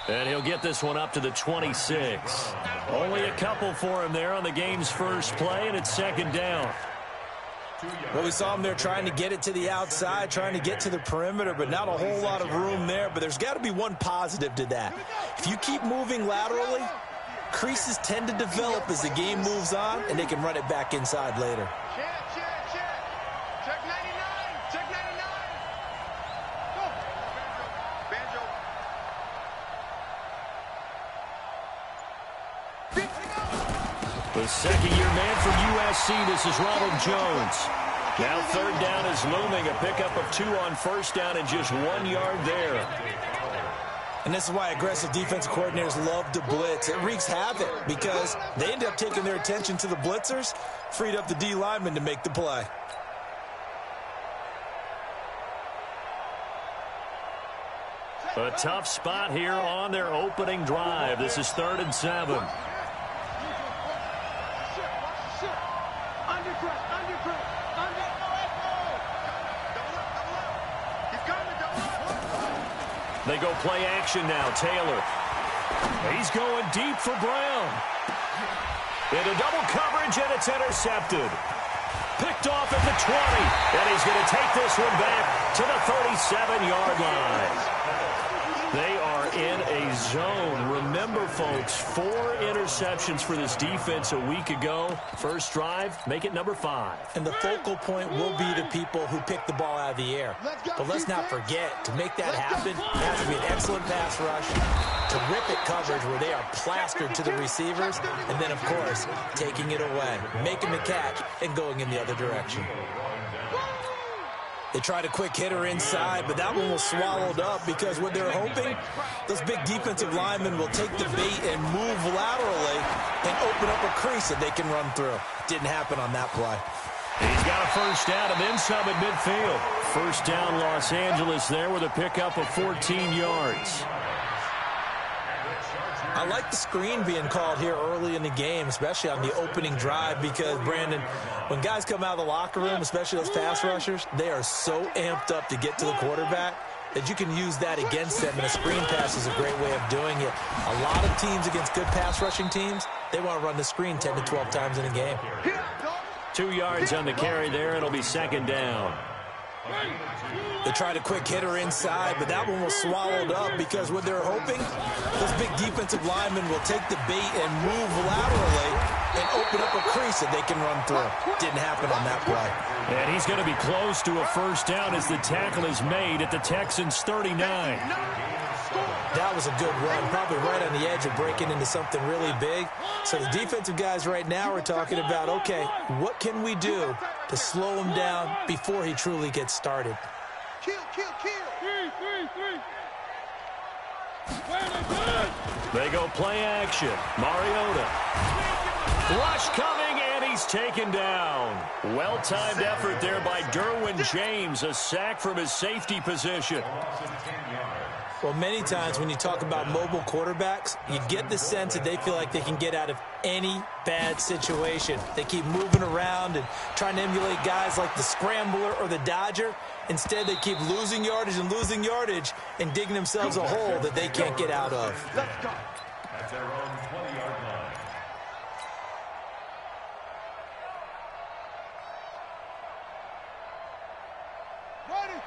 And he'll get this one up to the 26. Only a couple for him there on the game's first play, and it's second down. Well, we saw him there trying to get it to the outside, trying to get to the perimeter, but not a whole lot of room there. But there's got to be one positive to that. If you keep moving laterally, creases tend to develop as the game moves on, and they can run it back inside later. Check 99. Check 99. Go. Banjo. The second-year man for USC, this is Ronald Jones. Now third down is looming, a pickup of 2 on first down and just 1 yard there. And this is why aggressive defensive coordinators love to blitz. It wreaks havoc because they end up taking their attention to the blitzers, freed up the D lineman to make the play. A tough spot here on their opening drive. This is 3rd and 7. They go play action now. Taylor. He's going deep for Brown. Into double coverage, and it's intercepted. Picked off at the 20. And he's going to take this one back to the 37-yard line. They are in a zone. Remember, folks, 4 interceptions for this defense a week ago. First drive, make it number 5. And the focal point will be the people who pick the ball out of the air. But let's not forget, to make that happen, it has to be an excellent pass rush, terrific coverage where they are plastered to the receivers, and then, of course, taking it away, making the catch, and going in the other direction. They tried a quick hitter inside, but that one was swallowed up because what they're hoping, those big defensive linemen will take the bait and move laterally and open up a crease that they can run through. Didn't happen on that play. He's got a first down and then some at midfield. First down Los Angeles there with a pickup of 14 yards. I like the screen being called here early in the game, especially on the opening drive, because, Brandon, when guys come out of the locker room, especially those pass rushers, they are so amped up to get to the quarterback that you can use that against them, and a screen pass is a great way of doing it. A lot of teams against good pass rushing teams, they want to run the screen 10 to 12 times in a game. 2 yards on the carry there. It'll be second down. They tried a quick hitter inside, but that one was swallowed up because what they're hoping, those big defensive linemen will take the bait and move laterally and open up a crease that they can run through. Didn't happen on that play. And he's going to be close to a first down as the tackle is made at the Texans' 39. That was a good run, probably right on the edge of breaking into something really big. So the defensive guys right now are talking about, okay, what can we do to slow him down before he truly gets started? Kill. They go play action. Mariota. Rush coming, and he's taken down. Well-timed effort there by Derwin James. A sack from his safety position. Well, many times when you talk about mobile quarterbacks, you get the sense that they feel like they can get out of any bad situation. They keep moving around and trying to emulate guys like the Scrambler or the Dodger. Instead, they keep losing yardage and digging themselves a hole that they can't get out of. Let's go. At their own 20-yard line.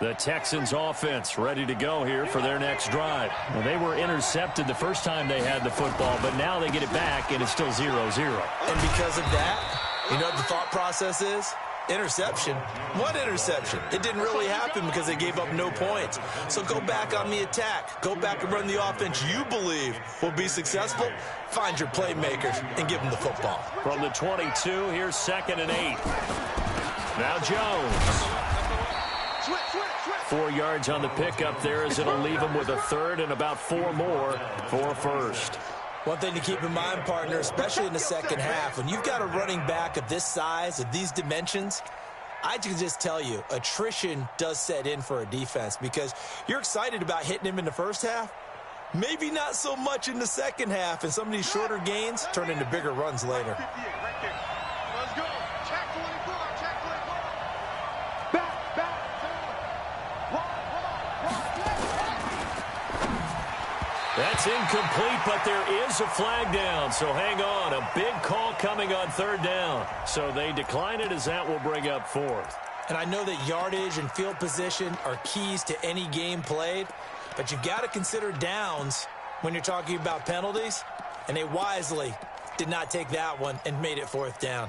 The Texans offense ready to go here for their next drive. Well, they were intercepted the first time they had the football, but now they get it back, and it's still 0-0. And because of that, you know what the thought process is? Interception. What interception? It didn't really happen because they gave up no points. So go back on the attack. Go back and run the offense you believe will be successful. Find your playmakers and give them the football. From the 22, here's 2nd and 8. Now Jones. 4 yards on the pickup there as it'll leave him with a third and about 4 more for first. One thing to keep in mind, partner, especially in the second half, when you've got a running back of this size, of these dimensions, I can just tell you, attrition does set in for a defense because you're excited about hitting him in the first half, maybe not so much in the second half, and some of these shorter gains turn into bigger runs later. Let's go. Check 24. That's incomplete, but there is a flag down. So hang on. A big call coming on third down. So they decline it as that will bring up fourth. And I know that yardage and field position are keys to any game played, but you've got to consider downs when you're talking about penalties, and they wisely did not take that one and made it fourth down.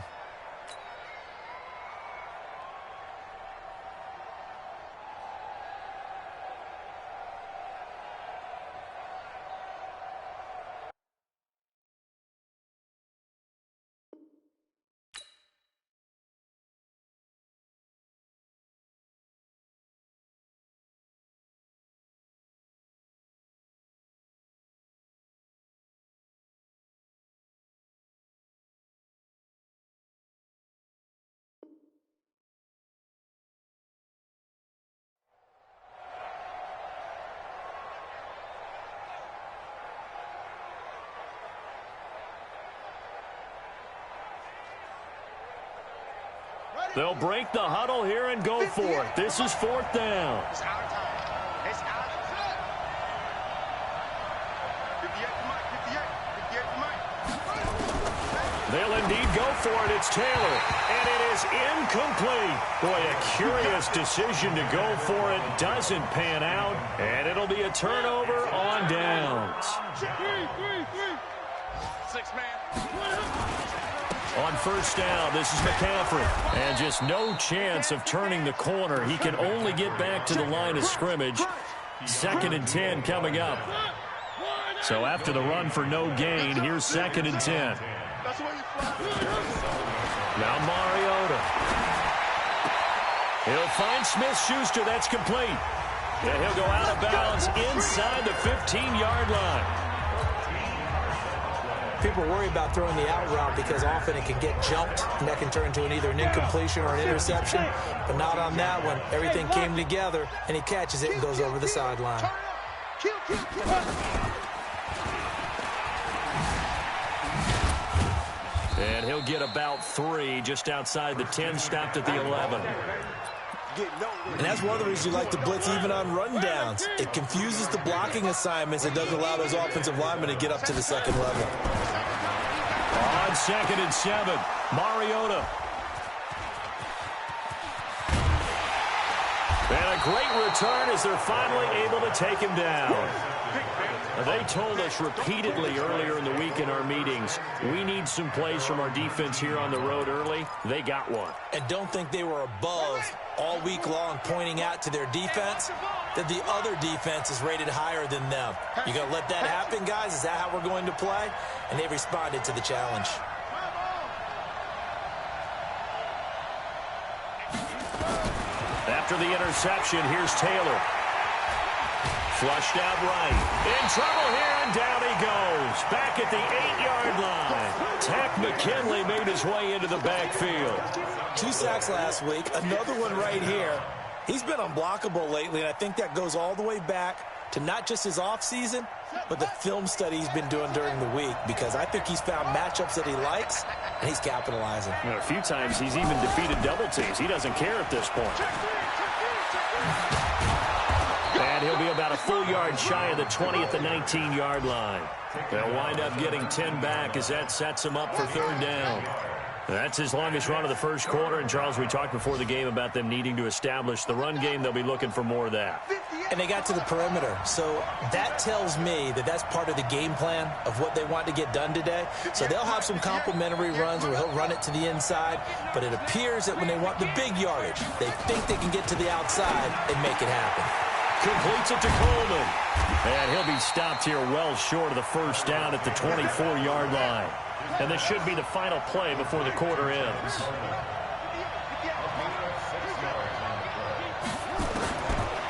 They'll break the huddle here and go for it. This is fourth down. It's our time. It's our time. 58 to Mike. 58 to Mike. They'll indeed go for it. It's Taylor. And it is incomplete. Boy, a curious decision to go for it. Doesn't pan out. And it'll be a turnover on downs. 6 man. On first down, this is McCaffrey. And just no chance of turning the corner. He can only get back to the line of scrimmage. 2nd and 10 coming up. So after the run for no gain, here's 2nd and 10. Now Mariota. He'll find Smith-Schuster. That's complete. And he'll go out of bounds inside the 15-yard line. People worry about throwing the out route because often it can get jumped, and that can turn into either an incompletion or an interception. But not on that one. Everything came together, and he catches it and goes over the sideline. And he'll get about 3 just outside the 10, stopped at the 11. And that's one of the reasons you like to blitz even on rundowns. It confuses the blocking assignments. It doesn't allow those offensive linemen to get up to the second level. On 2nd and 7, Mariota. And a great return as they're finally able to take him down. They told us repeatedly earlier in the week in our meetings, we need some plays from our defense here on the road early. They got one. And don't think they were above all week long pointing out to their defense that the other defense is rated higher than them. You going to let that happen, guys? Is that how we're going to play? And they responded to the challenge. After the interception, here's Taylor. Flushed out right. In trouble here, and down he goes. Back at the 8-yard line. Takk McKinley made his way into the backfield. 2 sacks last week, another one right here. He's been unblockable lately, and I think that goes all the way back to not just his offseason, but the film study he's been doing during the week, because I think he's found matchups that he likes, and he's capitalizing. And a few times he's even defeated double teams. He doesn't care at this point. And he'll be about a full yard shy of the 20 at the 19-yard line. They'll wind up getting 10 back as that sets him up for third down. That's his longest run of the first quarter. And, Charles, we talked before the game about them needing to establish the run game. They'll be looking for more of that. And they got to the perimeter. So that tells me that that's part of the game plan of what they want to get done today. So they'll have some complementary runs where he'll run it to the inside. But it appears that when they want the big yardage, they think they can get to the outside and make it happen. Completes it to Coleman. And he'll be stopped here well short of the first down at the 24-yard line. And this should be the final play before the quarter ends.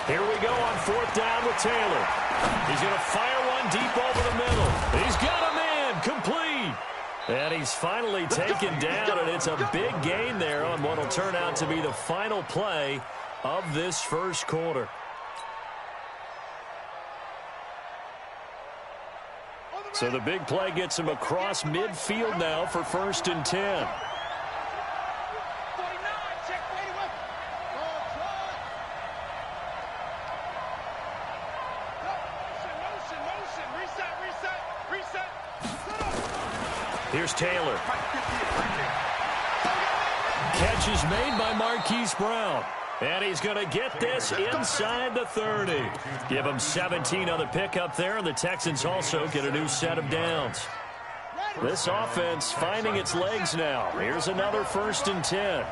Here we go on fourth down with Taylor. He's going to fire one deep over the middle. He's got him in. Complete. And he's finally taken down, and it's a big gain there on what will turn out to be the final play of this first quarter. So the big play gets him across midfield now for 1st and 10. Here's Taylor. Catch is made by Marquise Brown. And he's going to get this inside the 30. Give him 17 on the pickup there, and the Texans also get a new set of downs. This offense finding its legs now. Here's another 1st and 10.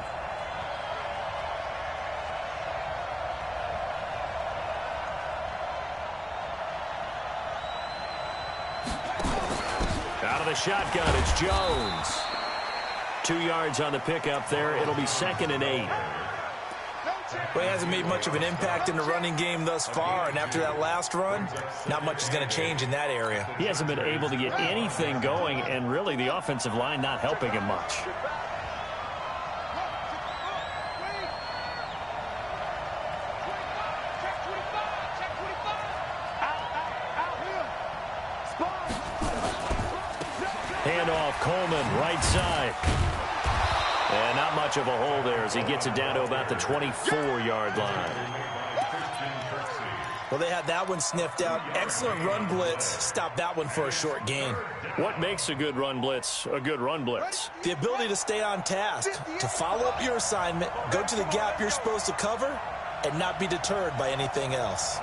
Out of the shotgun, it's Jones. 2 yards on the pickup there. It'll be 2nd and 8. Well, he hasn't made much of an impact in the running game thus far, and after that last run, not much is going to change in that area. He hasn't been able to get anything going, and really the offensive line not helping him much. Handoff, Coleman, right side. And not much of a hole there as he gets it down to about the 24-yard line. Well, they had that one sniffed out. Excellent run blitz. Stopped that one for a short gain. What makes a good run blitz a good run blitz? The ability to stay on task, to follow up your assignment, go to the gap you're supposed to cover, and not be deterred by anything else.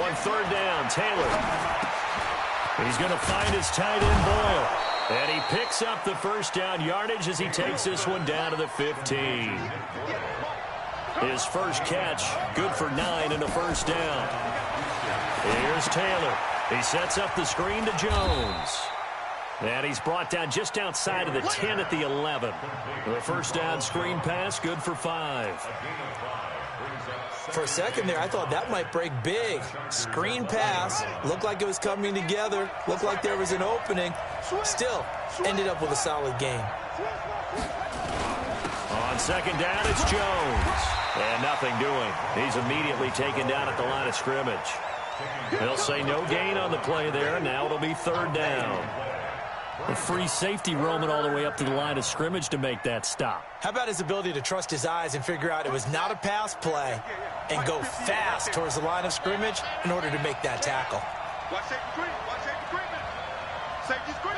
On 3rd down, Taylor. He's going to find his tight end, Boyle. And he picks up the 1st down yardage as he takes this one down to the 15. His first catch, good for 9 and a 1st down. Here's Taylor. He sets up the screen to Jones. And he's brought down just outside of the 10 at the 11. The 1st down screen pass, good for 5. For a second there, I thought that might break big. Screen pass, looked like it was coming together, looked like there was an opening. Still, ended up with a solid gain. On 2nd down, it's Jones. And nothing doing. He's immediately taken down at the line of scrimmage. They'll say no gain on the play there. Now it'll be 3rd down. A free safety roaming all the way up to the line of scrimmage to make that stop. How about his ability to trust his eyes and figure out it was not a pass play and go fast towards the line of scrimmage in order to make that tackle? Watch safety screen. Watch safety screen. Safety screen.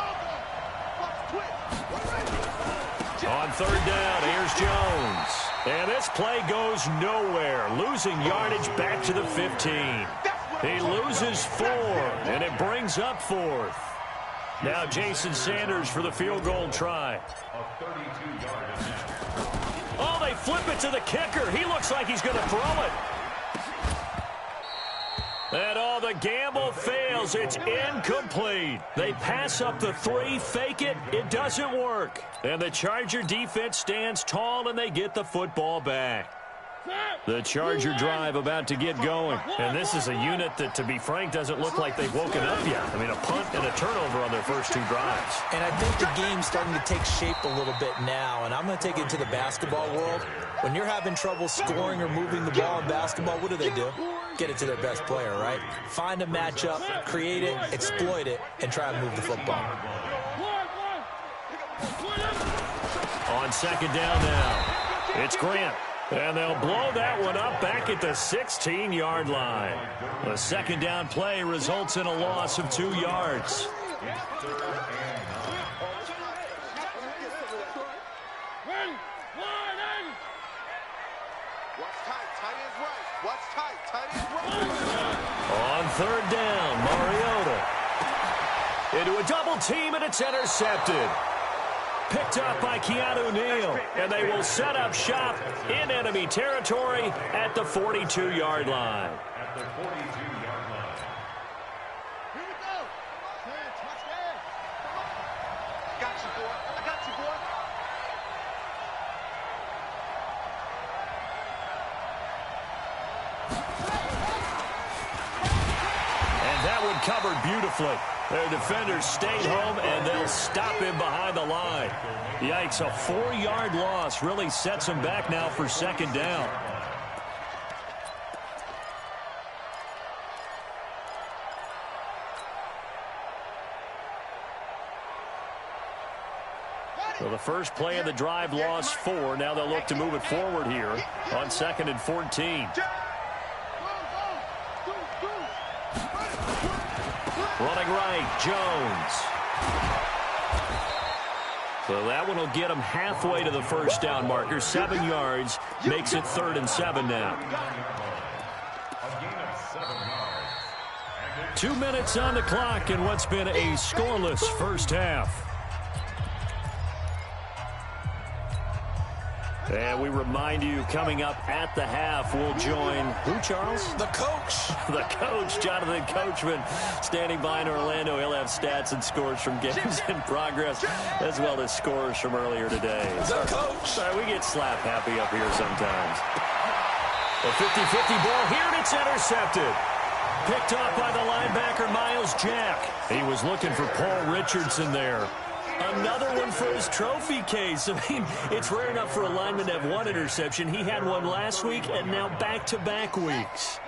On 3rd down, here's Jones. And this play goes nowhere. Losing yardage back to the 15. He loses 4, and it brings up 4th. Now Jason Sanders for the field goal try. Oh, they flip it to the kicker. He looks like he's going to throw it. And the gamble fails. It's incomplete. They pass up the 3, fake it. It doesn't work. And the Charger defense stands tall, and they get the football back. The Charger drive about to get going. And this is a unit that, to be frank, doesn't look like they've woken up yet. I mean, a punt and a turnover on their first 2 drives. And I think the game's starting to take shape a little bit now. And I'm going to take it to the basketball world. When you're having trouble scoring or moving the ball in basketball, what do? Get it to their best player, right? Find a matchup, create it, exploit it, and try and move the football. On 2nd down now, it's Grant. And they'll blow that one up back at the 16-yard line. The 2nd down play results in a loss of 2 yards. On 3rd down, Mariota. Into a double team, and it's intercepted. Picked up by Keanu Neal, and they will set up shop in enemy territory at the 42-yard line. Here we go. Touchdown. I got you, boy. I got you, boy. And that one covered beautifully. Their defenders stayed home, and they'll stop him behind the line. Yikes, a 4-yard loss really sets him back now for 2nd down. So the first play of the drive lost 4. Now they'll look to move it forward here on 2nd and 14. Running right, Jones. So that one will get him halfway to the first down marker. 7 yards makes it 3rd and 7 now. 2 minutes on the clock in what's been a scoreless first half. And we remind you, coming up at the half, we'll join who, Charles? The coach. The coach, Jonathan Coachman, standing by in Orlando. He'll have stats and scores from games in progress, as well as scores from earlier today. The coach. Sorry, we get slap happy up here sometimes. A 50-50 ball here, and it's intercepted. Picked off by the linebacker, Miles Jack. He was looking for Paul Richardson there. Another one for his trophy case. I mean, it's rare enough for a lineman to have one interception. He had one last week and now back-to-back weeks.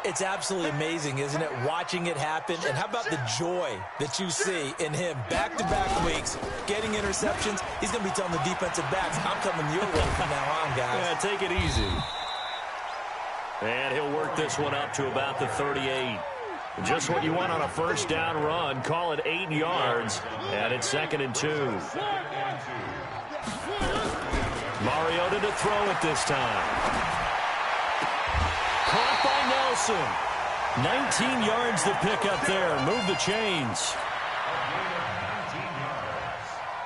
It's absolutely amazing, isn't it, watching it happen? And how about the joy that you see in him back-to-back weeks, getting interceptions? He's going to be telling the defensive backs, I'm coming your way from now on, guys. Yeah, take it easy. And he'll work this one up to about the 38. Just what you want on a first down run. Call it 8 yards. And it's 2nd and 2. Mariota to throw it this time. Caught by Nelson. 19 yards to pick up there. Move the chains.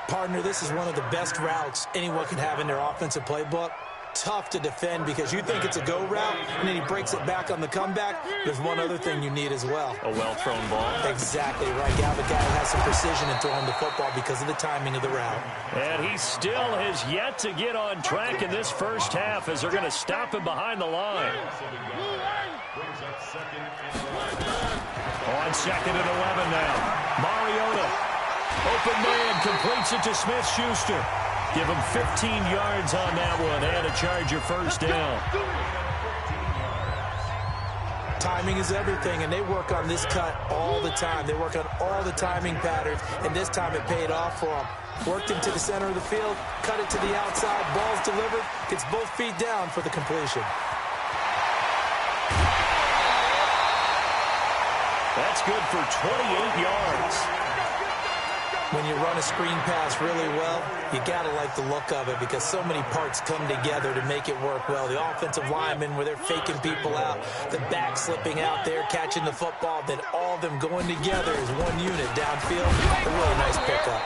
Partner, this is one of the best routes anyone can have in their offensive playbook. Tough to defend because you think it's a go route, and then he breaks it back on the comeback. There's one other thing you need as well. A well-thrown ball. Exactly right. You have a guy who has some precision in throwing the football because of the timing of the route. And he still has yet to get on track in this first half as they're going to stop him behind the line. On 2nd and 11 now. Mariota. Open man completes it to Smith-Schuster. Give him 15 yards on that one and a Charger first down. Timing is everything, and they work on this cut all the time. They work on all the timing patterns, and this time it paid off for them. Worked him to the center of the field, cut it to the outside, ball's delivered, gets both feet down for the completion. That's good for 28 yards. When you run a screen pass really well, you got to like the look of it because so many parts come together to make it work well. The offensive linemen, where they're faking people out, the back slipping out there, catching the football, then all of them going together as one unit downfield. A really nice pickup.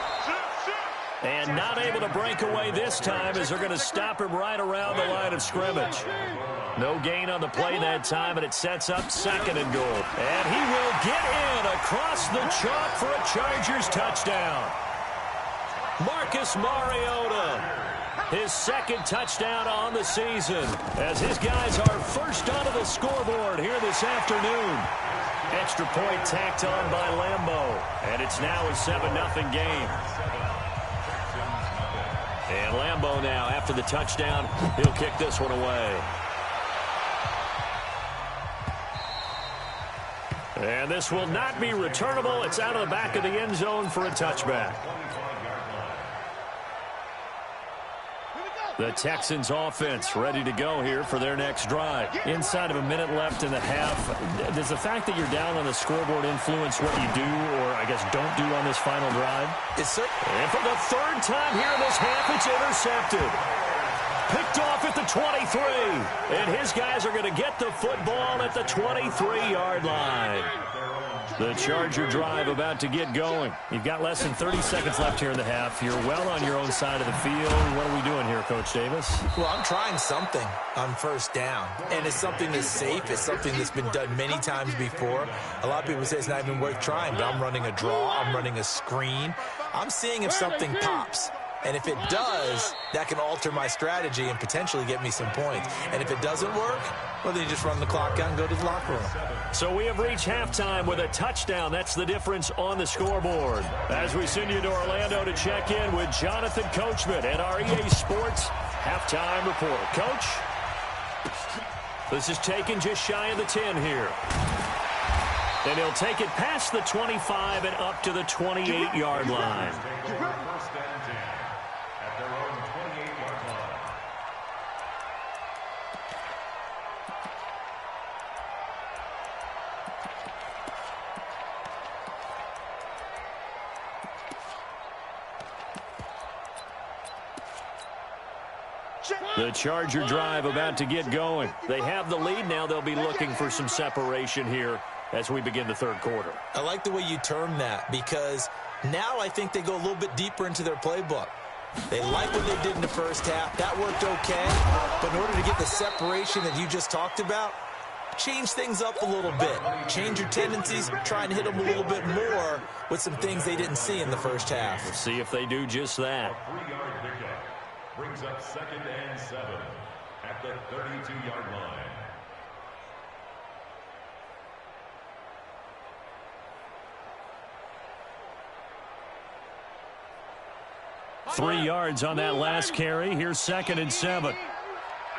And not able to break away this time as they're going to stop him right around the line of scrimmage. No gain on the play that time, and it sets up 2nd and goal. And he will get in across the chalk for a Chargers touchdown. Marcus Mariota, his 2nd touchdown on the season, as his guys are first onto the scoreboard here this afternoon. Extra point tacked on by Lambeau, and it's now a 7-0 game. And Lambeau now, after the touchdown, he'll kick this one away. And this will not be returnable. It's out of the back of the end zone for a touchback. The Texans offense ready to go here for their next drive. Inside of a minute left in the half. Does the fact that you're down on the scoreboard influence what you do or, I guess, don't do on this final drive? And for the 3rd time here in this half, it's intercepted. Picked off at the 23. And his guys are going to get the football at the 23-yard line. The Charger drive about to get going. You've got less than 30 seconds left here in the half. You're well on your own side of the field. What are we doing here, Coach Davis? Well, I'm trying something on first down. And it's something that's safe. It's something that's been done many times before. A lot of people say it's not even worth trying, but I'm running a draw. I'm running a screen. I'm seeing if something pops. And if it does, that can alter my strategy and potentially get me some points. And if it doesn't work, well, then you just run the clock out and go to the locker room. So we have reached halftime with a touchdown. That's the difference on the scoreboard. As we send you to Orlando to check in with Jonathan Coachman at our EA Sports Halftime Report. Coach, this is taken just shy of the 10 here. And he'll take it past the 25 and up to the 28-yard line. The Charger drive about to get going. They have the lead now. They'll be looking for some separation here as we begin the third quarter. I like the way you term that, because now I think they go a little bit deeper into their playbook. They like what they did in the first half. That worked okay. But in order to get the separation that you just talked about, change things up a little bit. Change your tendencies. Try and hit them a little bit more with some things they didn't see in the first half. We'll see if they do just that. A 3-yard pickup brings up 2nd and 7 at the 32-yard line. Three yards on that last carry. Here's 2nd and 7. I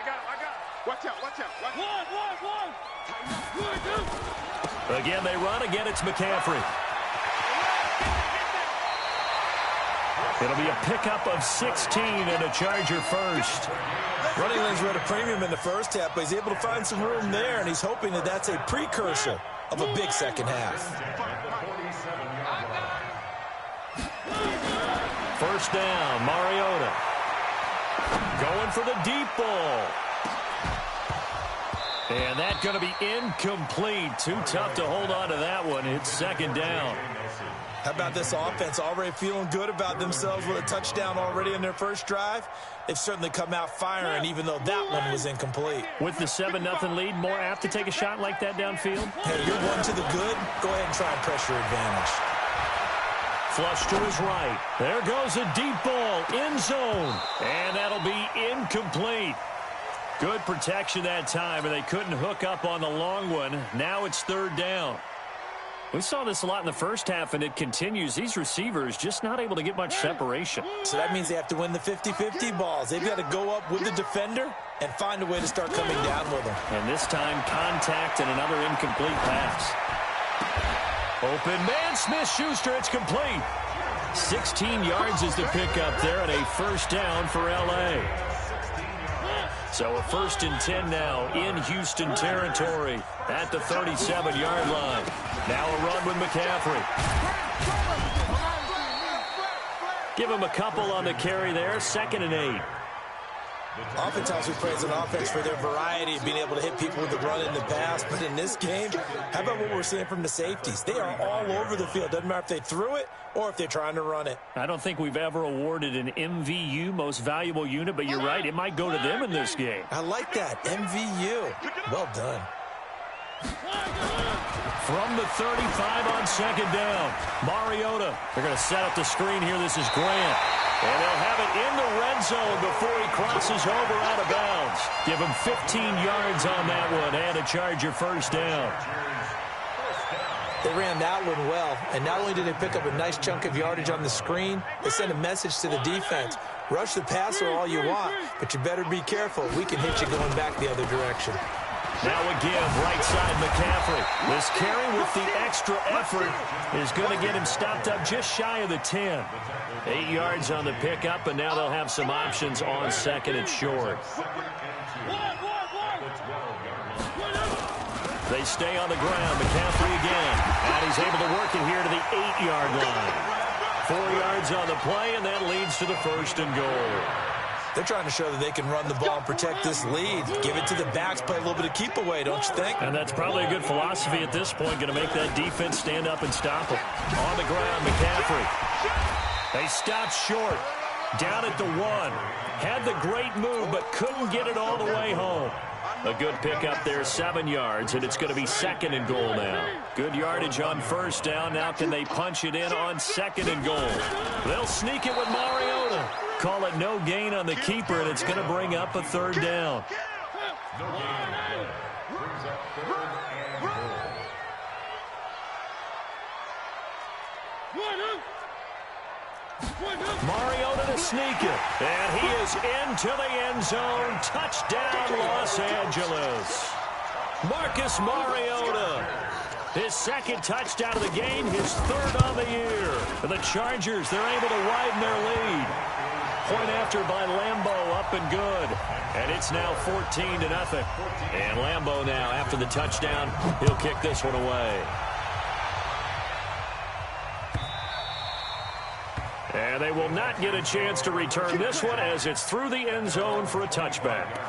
got it. Watch out. One. Again, they run. Again, it's McCaffrey. It'll be a pickup of 16 and a Charger first. Running lanes were at a premium in the first half, but he's able to find some room there, and he's hoping that that's a precursor of a big second half. First down, Mariota. Going for the deep ball. And that's going to be incomplete. Too tough to hold on to that one. It's 2nd down. How about this offense? Already feeling good about themselves with a touchdown already in their first drive. They've certainly come out firing, even though that one was incomplete. With the 7-0 lead, more apt to take a shot like that downfield? Hey, you're one to the good. Go ahead and try and press your advantage. Flush to his right. There goes a deep ball. End zone. And that'll be incomplete. Good protection that time, and they couldn't hook up on the long one. Now it's 3rd down. We saw this a lot in the first half, and it continues. These receivers just not able to get much separation. So that means they have to win the 50-50 balls. They've got to go up with the defender and find a way to start coming down with them. And this time, contact and another incomplete pass. Open man, Smith-Schuster, it's complete. 16 yards is the pickup there, and a first down for L.A. So a 1st and 10 now in Houston territory at the 37-yard line. Now a run with McCaffrey. Give him a couple on the carry there. 2nd and 8. Oftentimes we praise an offense for their variety of being able to hit people with the run in the pass. But in this game, how about what we're seeing from the safeties? They are all over the field. Doesn't matter if they threw it or if they're trying to run it. I don't think we've ever awarded an MVU, most valuable unit, but you're right. It might go to them in this game. I like that. MVU. Well done. From the 35 on 2nd down. Mariota. They're going to set up the screen here. This is Grant. And they'll have it in the red zone before he crosses over out of bounds. Give him 15 yards on that one and a Charger first down. They ran that one well, and not only did they pick up a nice chunk of yardage on the screen, they sent a message to the defense. Rush the passer all you want, but you better be careful. We can hit you going back the other direction. Now again, right side McCaffrey. This carry with the extra effort is going to get him stopped up just shy of the 10. 8 yards on the pickup, and now they'll have some options on 2nd and short. They stay on the ground. McCaffrey again. And he's able to work it here to the 8-yard line. 4 yards on the play, and that leads to the 1st and goal. They're trying to show that they can run the ball and protect this lead. Give it to the backs, play a little bit of keep away, don't you think? And that's probably a good philosophy at this point, going to make that defense stand up and stop them. On the ground, McCaffrey. They stopped short. Down at the 1. Had the great move, but couldn't get it all the way home. A good pickup there, 7 yards, and it's going to be 2nd and goal now. Good yardage on first down. Now can they punch it in on 2nd and goal? They'll sneak it with Mariota. Call it no gain on the keeper, and it's going to bring up a 3rd down. No gain on the play. Brings up 3rd and goal. Mariota to sneak it. And he is into the end zone. Touchdown, Los Angeles. Marcus Mariota. His 2nd touchdown of the game, his 3rd on the year. For the Chargers, they're able to widen their lead. Point after by Lambeau, up and good. And it's now 14-0. And Lambeau now, after the touchdown, he'll kick this one away. And they will not get a chance to return this one as it's through the end zone for a touchback.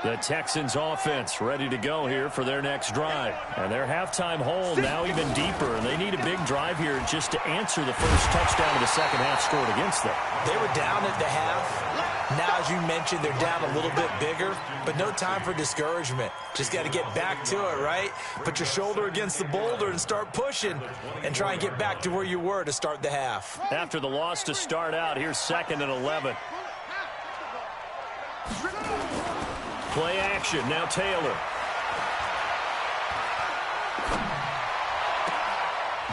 The Texans offense ready to go here for their next drive. And their halftime hole now even deeper. And they need a big drive here just to answer the first touchdown of the second half scored against them. They were down at the half. Now, as you mentioned, they're down a little bit bigger, but no time for discouragement. Just got to get back to it, right? Put your shoulder against the boulder and start pushing and try and get back to where you were to start the half. After the loss to start out, here's 2nd and 11. Play action, now Taylor.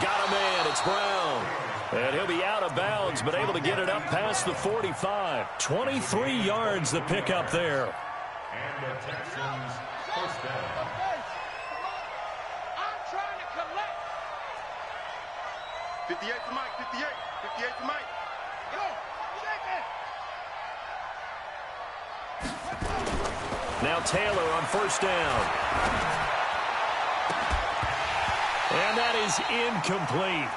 Got a man, it's Brown. And he'll be out of bounds, but able to get it up past the 45. 23 yards the pickup there. And the Texans first down. I'm trying to collect. 58 to Mike, 58. 58 to Mike. Go, shake it. Now Taylor on first down. And that is incomplete.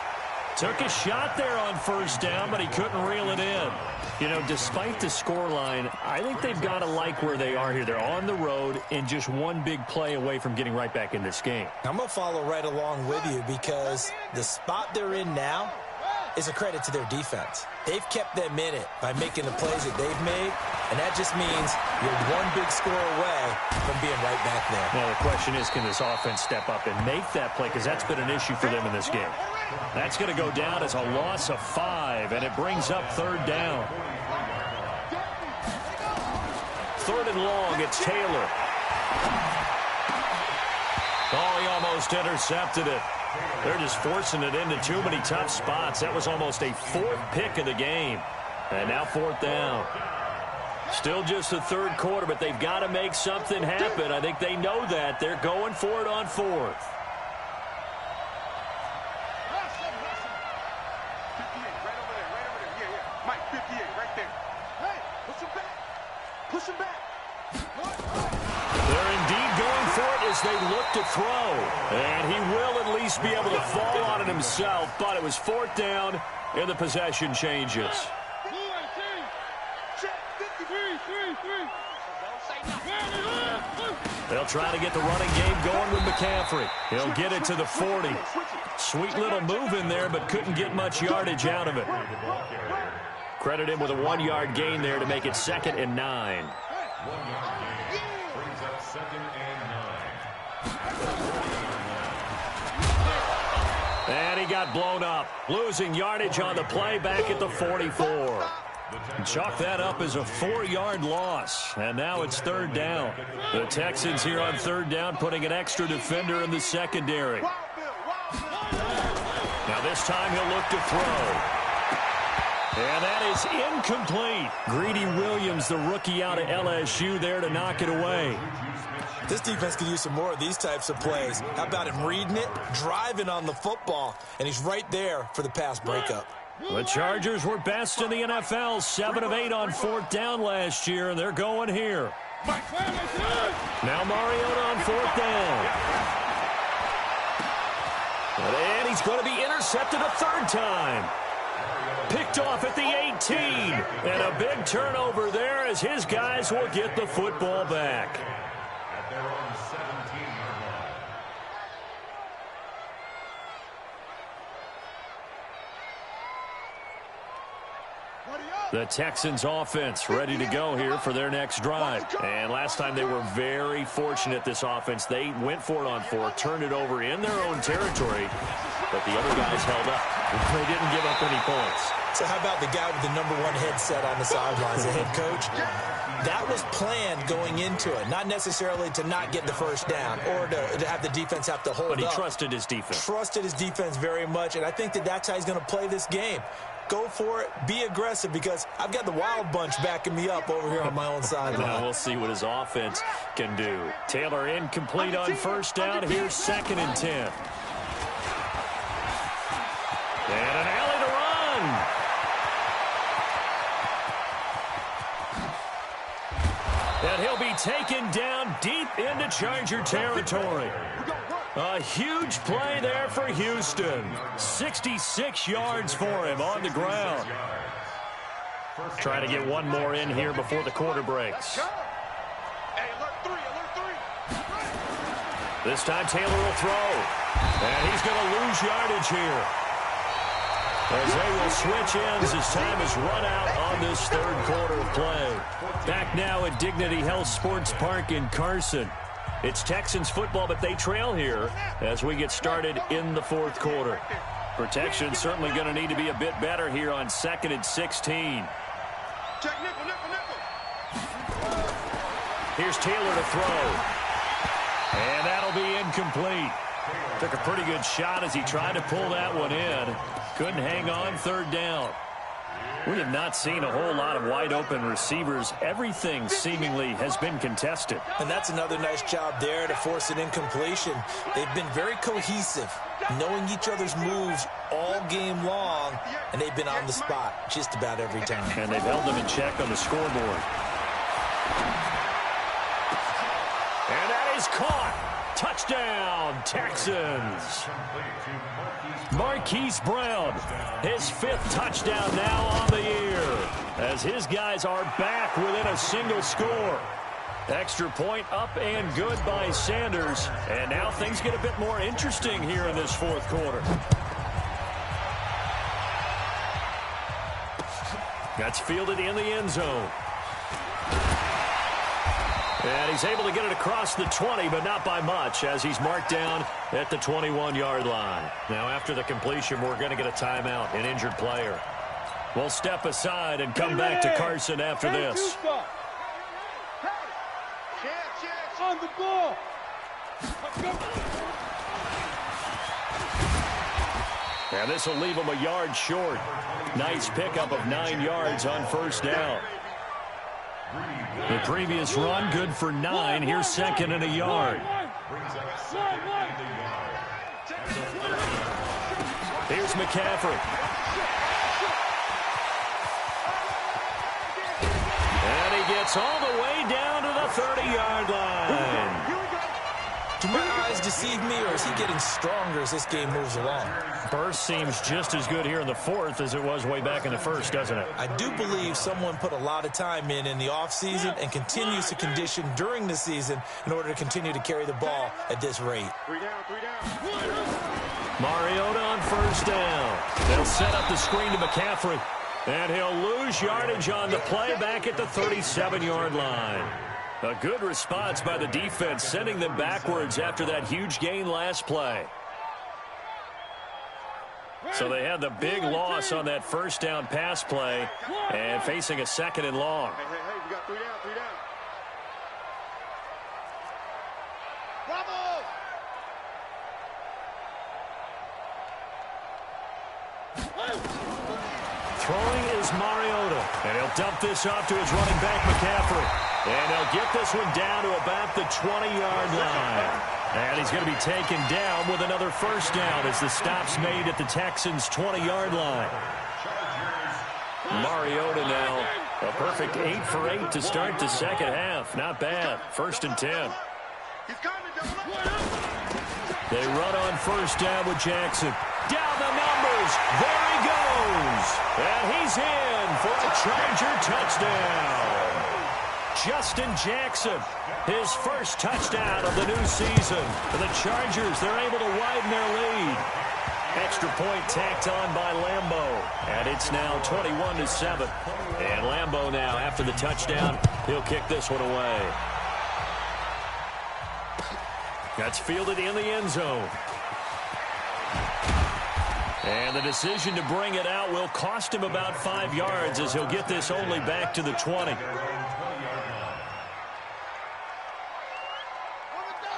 Took a shot there on first down, but he couldn't reel it in. You know, despite the scoreline, I think they've got to like where they are here. They're on the road and just one big play away from getting right back in this game. I'm going to follow right along with you because the spot they're in now is a credit to their defense. They've kept them in it by making the plays that they've made, and that just means you're one big score away from being right back there. Now, the question is, can this offense step up and make that play? Because that's been an issue for them in this game. That's going to go down as a loss of 5, and it brings up 3rd down. 3rd and long, it's Taylor. Oh, he almost intercepted it. They're just forcing it into too many tough spots. That was almost a 4th pick of the game. And now 4th down. Still just the 3rd quarter, but they've got to make something happen. I think they know that. They're going for it on 4th. 58, right over there. Yeah. Mike, 58, right there. Hey, push him back. Push him back. They're indeed going for it as they look to throw. And he will at least be able to fall on it himself, but it was 4th down, and the possession changes. They'll try to get the running game going with McCaffrey. He'll get it to the 40. Sweet little move in there, but couldn't get much yardage out of it. Credit him with a 1-yard gain there to make it 2nd and 9. 1-yard gain brings up 2nd and 9. And he got blown up. Losing yardage on the play back at the 44. Chalk that up as a 4-yard loss. And now it's 3rd down. The Texans here on 3rd down putting an extra defender in the secondary. Now this time he'll look to throw. And that is incomplete. Greedy Williams, the rookie out of LSU, there to knock it away. This defense could use some more of these types of plays. How about him reading it, driving on the football, and he's right there for the pass breakup. The Chargers were best in the NFL, 7 of 8 on 4th down last year, and they're going here. Now Mariota on 4th down. And he's going to be intercepted a 3rd time. Picked off at the 18. And a big turnover there as his guys will get the football back. At their own 17-yard line. The Texans offense ready to go here for their next drive. And last time they were very fortunate, this offense. They went for it on 4, turned it over in their own territory, but the other guys held up. They didn't give up any points. So how about the guy with the #1 headset on the sidelines, the head coach? That was planned going into it, not necessarily to not get the first down or to have the defense have to hold up. But he trusted his defense. Trusted his defense very much, and I think that's how he's going to play this game. Go for it, be aggressive, because I've got the Wild Bunch backing me up over here on my own sideline. Now we'll see what his offense can do. Taylor incomplete on first down. Here's 2nd and 10. And an alley to run. And he'll be taken down deep into Charger territory. A huge play there for Houston. 66 yards for him on the ground. Trying to get one more in here before the quarter breaks. Hey, alert three. This time Taylor will throw. And he's going to lose yardage here, as they will switch ends as time is run out on this third quarter of play. Back now at Dignity Health Sports Park in Carson. It's Texans football, but they trail here as we get started in the fourth quarter. Protection certainly going to need to be a bit better here on 2nd and 16. Check nickel. Here's Taylor to throw. And that'll be incomplete. Took a pretty good shot as he tried to pull that one in. Couldn't hang on, third down. We have not seen a whole lot of wide-open receivers. Everything seemingly has been contested. And that's another nice job there to force an incompletion. They've been very cohesive, knowing each other's moves all game long, and they've been on the spot just about every time. And they've held them in check on the scoreboard. And that is caught. Touchdown, Texans. Marquise Brown, his 5th touchdown now on the year, as his guys are back within a single score. Extra point up and good by Sanders. And now things get a bit more interesting here in this fourth quarter. That's fielded in the end zone. And he's able to get it across the 20, but not by much, as he's marked down at the 21-yard line. Now, after the completion, we're going to get a timeout, an injured player. We'll step aside and come back to Carson after this. On the ball. And this will leave him a yard short. Nice pickup of 9 yards on first down. The previous run, good for 9. Here's 2nd and a yard. Here's McCaffrey. And he gets all the way down to the 30-yard line. Do my eyes deceive me, or is he getting stronger as this game moves along? Burst seems just as good here in the fourth as it was way back in the first, doesn't it? I do believe someone put a lot of time in the offseason and continues to condition during the season in order to continue to carry the ball at this rate. 3 down. Mariota on first down. They'll set up the screen to McCaffrey. And he'll lose yardage on the play back at the 37-yard line. A good response by the defense, sending them backwards after that huge gain last play. So they had the big loss on that first down pass play and facing a 2nd and long. Hey, we got 3 down. Bravo! Throwing is Mariota, and he'll dump this off to his running back, McCaffrey. And he'll get this one down to about the 20-yard line. And he's going to be taken down with another first down as the stop's made at the Texans' 20-yard line. Mariota now, a perfect 8 for 8 to start the second half. Not bad. 1st and 10. They run on first down with Jackson. Down the numbers. There he goes. And he's in for a Charger touchdown. Justin Jackson, his first touchdown of the new season. For the Chargers, they're able to widen their lead. Extra point tacked on by Lambo. And it's now 21-7. And Lambo now, after the touchdown, he'll kick this one away. That's fielded in the end zone. And the decision to bring it out will cost him about 5 yards as he'll get this only back to the 20.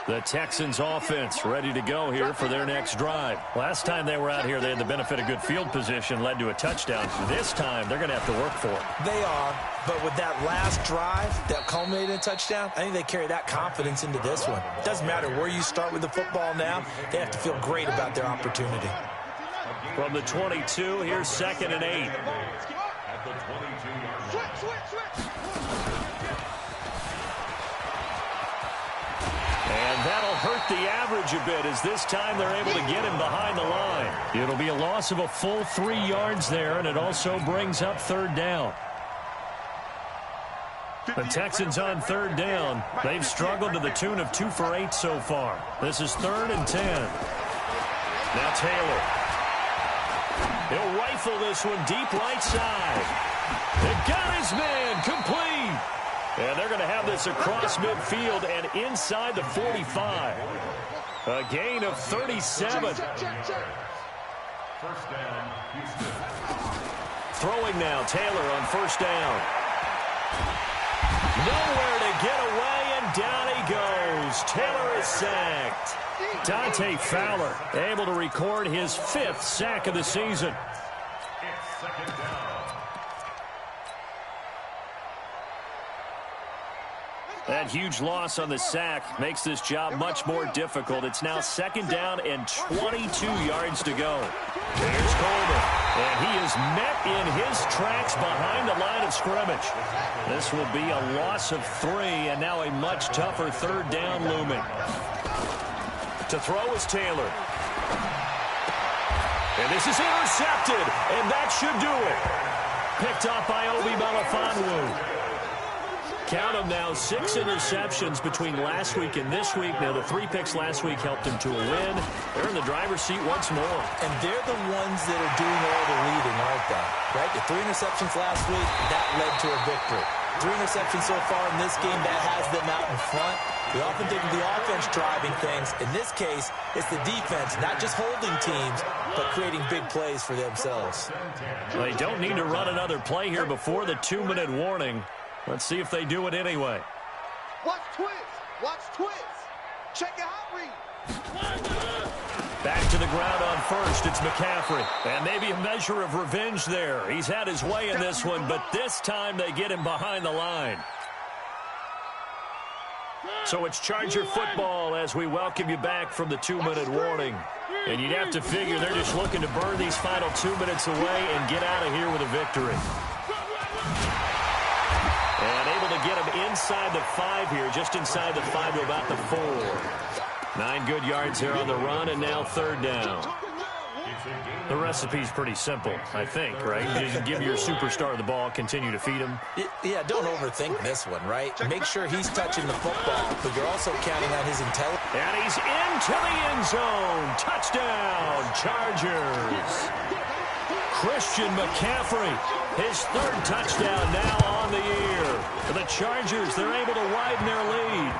The Texans offense ready to go here for their next drive. Last time they were out here, they had the benefit of good field position, led to a touchdown. This time, they're going to have to work for it. They are, but with that last drive that culminated in a touchdown, I think they carry that confidence into this one. It doesn't matter where you start with the football now. They have to feel great about their opportunity. From the 22, here's 2nd and 8. At the 22-yard line. Switch. And that'll hurt the average a bit as this time they're able to get him behind the line. It'll be a loss of a full 3 yards there, and it also brings up third down. The Texans on third down. They've struggled to the tune of 2 for 8 so far. This is 3rd and 10. Now Taylor. He'll rifle this one deep right side. It got his man complete. And they're going to have this across midfield and inside the 45. A gain of 37. First down, Houston. Throwing now, Taylor on first down. Nowhere to get away, and down he goes. Taylor is sacked. Dante Fowler able to record his 5th sack of the season. It's second down. That huge loss on the sack makes this job much more difficult. It's now 2nd down and 22 yards to go. There's Coleman, and he is met in his tracks behind the line of scrimmage. This will be a loss of 3, and now a much tougher 3rd down looming. To throw is Taylor. And this is intercepted, and that should do it. Picked off by Obi Melifonwu. Count them now, 6 interceptions between last week and this week. Now, the 3 picks last week helped him to a win. They're in the driver's seat once more. And they're the ones that are doing all the leading, aren't they? Right? The 3 interceptions last week, that led to a victory. 3 interceptions so far in this game, that has them out in front. We often think of the offense driving things. In this case, it's the defense, not just holding teams, but creating big plays for themselves. They don't need to run another play here before the 2-minute warning. Let's see if they do it anyway. Watch twist. Watch twist. Check your hot read. Back to the ground on first. It's McCaffrey. And maybe a measure of revenge there. He's had his way in this one, but this time they get him behind the line. So it's Charger football as we welcome you back from the 2-minute warning. And you'd have to figure they're just looking to burn these final 2 minutes away and get out of here with a victory. And able to get him inside the 5 here, just inside the 5 to about the 4. 9 good yards here on the run, and now 3rd down. The recipe's pretty simple, I think, right? Just give your superstar the ball, continue to feed him. Yeah, don't overthink this one, right? Make sure he's touching the football, but you're also counting on his intelligence. And he's into the end zone. Touchdown, Chargers. Christian McCaffrey, his 3rd touchdown now on the year. For the Chargers, they're able to widen their lead.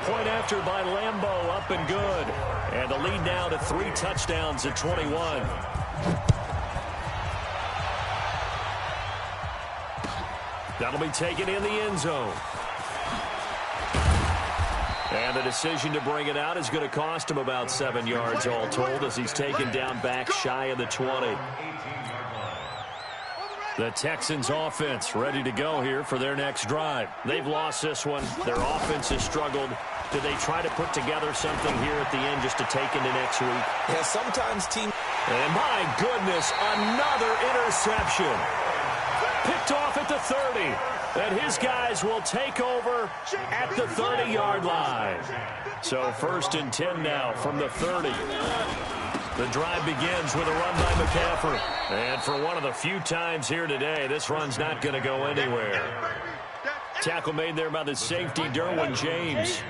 Point after by Lambeau, up and good. And the lead now to 3 touchdowns at 21. That'll be taken in the end zone. And the decision to bring it out is going to cost him about 7 yards all told as he's taken down back shy of the 20. The Texans offense ready to go here for their next drive. They've lost this one. Their offense has struggled. Do they try to put together something here at the end just to take into next week? Yeah, sometimes team... And my goodness, another interception. Picked off at the 30. And his guys will take over at the 30-yard line. So 1st and 10 now from the 30. The drive begins with a run by McCaffrey. And for one of the few times here today, this run's not going to go anywhere. Tackle made there by the safety, Derwin James.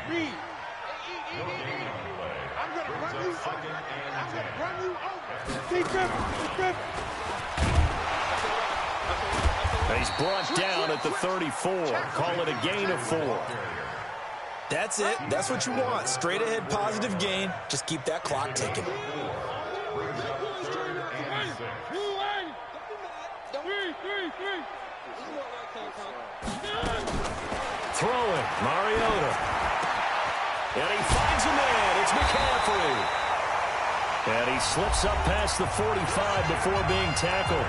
He's brought down at the 34. Call it a gain of 4. That's it. That's what you want. Straight ahead, positive gain. Just keep that clock ticking. Throwing, Mariota. And he finds a man. It's McCaffrey. And he slips up past the 45 before being tackled.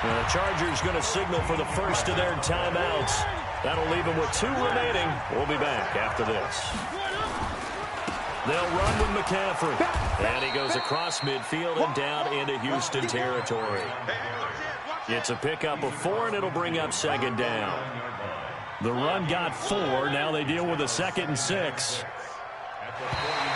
And the Chargers going to signal for the first of their timeouts. That'll leave them with 2 remaining. We'll be back after this. They'll run with McCaffrey. And he goes across midfield and down into Houston territory. It's a pickup of 4, and it'll bring up 2nd down. The run got 4. Now they deal with a 2nd and 6. the 48